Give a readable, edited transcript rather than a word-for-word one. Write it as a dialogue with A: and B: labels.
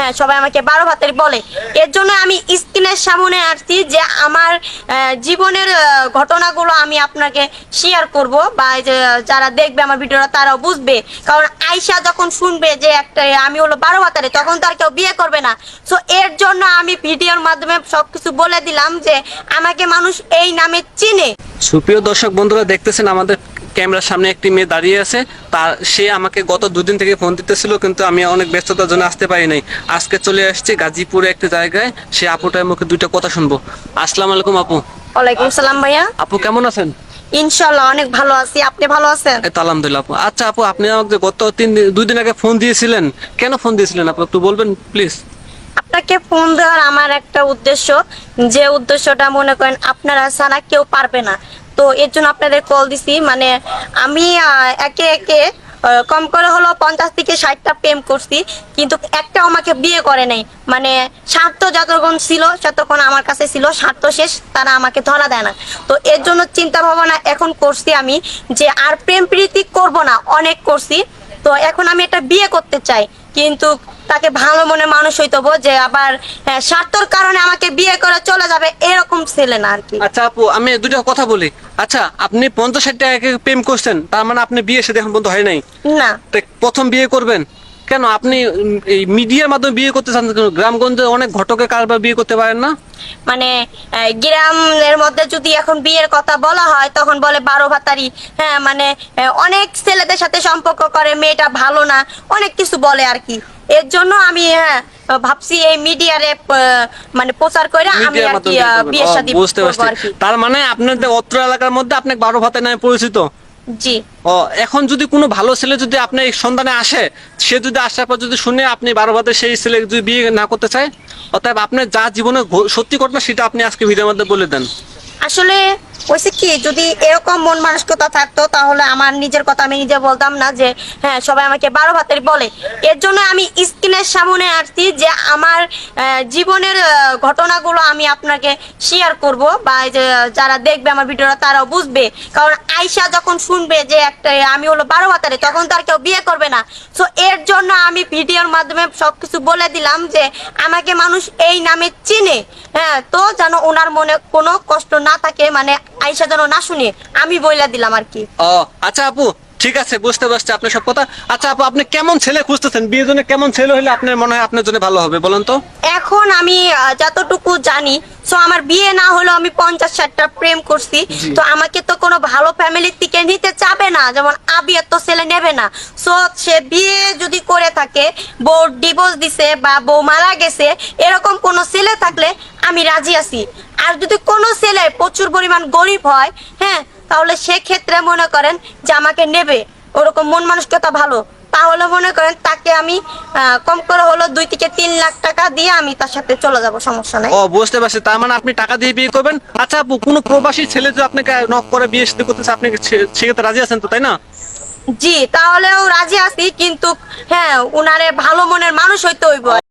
A: হ্যাঁ সবাই আমাকে 12 ভাতারি বলে। এর জন্য আমি স্ক্রিনের সামনে আসছি যে আমার জীবনের ঘটনাগুলো আমি আপনাকে শেয়ার করব, বা এই যে যারা দেখবে আমার ভিডিওটা তারাও বুঝবে। কারণ আয়শা যখন শুনবে যে একটা আমি হলো 12 ভাতারি, তখন তো আর কেউ বিয়ে করবে না। সো এর জন্য আমি ভিডিওর মাধ্যমে সবকিছু বলে দিলাম যে আমাকে মানুষ এই নামে চিনে।
B: সুপ্রিয় দর্শক বন্ধুরা, দেখতেছেন আমাদের ক্যামেরার সামনে একটি মেয়ে দাঁড়িয়ে আছে। সে আমাকে গত দুদিন থেকে ফোন দিতেছিল, কিন্তু আমি অনেক ব্যস্ততার জন্য আসতে পারি নাই। আজকে চলে আসছি গাজীপুরে একটা জায়গায়, সে আপুটার মুখে দুইটা কথা শুনবো। আসসালামু আলাইকুম আপু।
A: ওয়ালাইকুম সালাম ভাইয়া।
B: আপু কেমন আছেন?
A: ইনশাআল্লাহ অনেক ভালো আছি, আপনি ভালো আছেন?
B: এই তো আলহামদুলিল্লাহ আপু। আচ্ছা আপু, আপনি আমাকে গত 2 দিন আগে ফোন দিয়েছিলেন, কেন ফোন দিয়েছিলেন আপু একটু বলবেন প্লিজ?
A: আপনাকে ফোন দেওয়ার আমার একটা উদ্দেশ্য, যে উদ্দেশ্যটা মনে করেন আপনারা ছাড়া কেউ পারবে না, তো এর জন্য আপনাদের কল দিছি। মানে আমি একে একে কম করে হলো 50 থেকে 60টা প্রেম করছি, কিন্তু একটাও আমাকে বিয়ে করে নাই। মানে স্বার্থ যতক্ষণ ছিল ততক্ষণ আমার কাছে ছিল, স্বার্থ শেষ তারা আমাকে ধরা দেয় না। তো এর জন্য চিন্তা ভাবনা এখন করছি আমি যে আর প্রেম প্রীতি করব না, অনেক করছি। তো এখন আমি একটা বিয়ে করতে চাই, কিন্তু তাকে ভালো মনে মানুষ হইতে হবে, যে আবার স্বার্থর কারণে আমাকে বিয়ে করে চলে যাবে এরকম ছেলে না আর কি।
B: আচ্ছা আপু, আমি দুটো কথা বলি। আচ্ছা, আপনি 50-60টা একে প্রেম করছেন, তার মানে আপনি বিয়ে সাথে এখন পর্যন্ত হয় নাই?
A: না।
B: তো প্রথম বিয়ে করবেন কেন আপনি? এই মিডিয়ার মাধ্যমে বিয়ে করতে চান কেন? গ্রামগঞ্জে অনেক ঘটকের কারবার বিয়ে করতে পারেন না?
A: মানে গ্রামের মধ্যে যদি এখন বিয়ের কথা বলা হয় তখন বলে 12 ভাতারি। হ্যাঁ মানে অনেক ছেলেদের সাথে সম্পর্ক করে, মেয়েটা ভালো না, অনেক কিছু বলে আর কি। এর জন্য আমি ভাবছি এই মিডিয়ারে মানে প্রচার করে আমি
B: মিডিয়ার
A: আর কি
B: মাধ্যমে বিয়ে করবেন।
A: বিয়ে শাদী
B: বুঝতে
A: করবো
B: পারছি।
A: আর কি।
B: তার মানে আপনাদের অত্র এলাকার মধ্যে আপনি 12 ভাতা নামে পরিচিত।
A: জি।
B: এখন যদি কোনো ভালো ছেলে যদি আপনার এই সন্ধানে আসে, সে যদি আসার পর যদি শুনে আপনি 12 ভাতা সেই ছেলে যদি বিয়ে না করতে চায়, অতএব আপনার যা জীবনে সত্যি ঘটনা সেটা আপনি আজকে ভিডিওর মধ্যে বলে দেন।
A: আসলে হয়েছে কি, যদি এরকম মন মানসিকতা থাকতো তাহলে আমার নিজের কথা আমি নিজে বলতাম না যে হ্যাঁ সবাই আমাকে 12 ভাতারি বলে। এর জন্য আমি স্ক্রিনের সামনে আসছি যে আমার জীবনের ঘটনাগুলো আমি আপনাকে শেয়ার করব, বা এই যে যারা দেখবে আমার ভিডিওটা তারাও বুঝবে। কারণ আয়শা যখন শুনবে যে একটা আমি হলো 12 ভাতারি, তখন তো আর কেউ বিয়ে করবে না। সো এর জন্য আমি ভিডিওর মাধ্যমে সবকিছু বলে দিলাম যে আমাকে মানুষ এই নামে চিনে। হ্যাঁ, তো যেন ওনার মনে কোনো কষ্ট না থাকে, মানে আয়শা যেন না শুনে, আমি বইলা দিলাম আর কি।
B: আচ্ছা আপু, ঠিক আছে, বুঝতে পারছি আপনার সব কথা। আচ্ছা আপু, আপনি কেমন ছেলে খুঁজতেছেন? বিয়ের জন্য কেমন ছেলে হলে আপনার মনে হয় আপনার জন্য ভালো হবে বলেন তো?
A: এখন আমি যতটুকু জানি, সো আমার বিয়ে না হলেও আমি 50-60টা প্রেম করছি। তো আমাকে তো কোনো ভালো ফ্যামিলির থেকে নিতে চাবে না, যেমন আবিয়ার তো ছেলে নেবে না। সো সে বিয়ে যদি করে থাকে, বউ ডিভোর্স দিছে বা বউ মারা গেছে, এরকম কোনো ছেলে থাকলে আমি রাজি আছি। আর যদি কোনো ছেলে প্রচুর পরিমাণ গরিব হয়, হ্যাঁ, তাহলে সেক্ষেত্রে মনে করেন যে আমাকে নেবে, ওরকম মন মানসিকতা ভালো, তাহলে মনে করেন তাকে আমি কম করে হলো 2 থেকে 3 লাখ টাকা দিয়ে আমি তার সাথে চলে যাব, সমস্যা নাই।
B: বুঝতে পারছি, তার মানে আপনি টাকা দিয়ে বিয়ে করবেন। আচ্ছা আপু, কোনো প্রবাসী ছেলে যদি আপনাকে নক করে বিয়ে শাদী করতেছে, আপনি সেক্ষেত্রে রাজি আছেন তো, তাই না?
A: জি, তাহলেও রাজি আছি, কিন্তু হ্যাঁ উনারে ভালো মনের মানুষ হইতে হইব।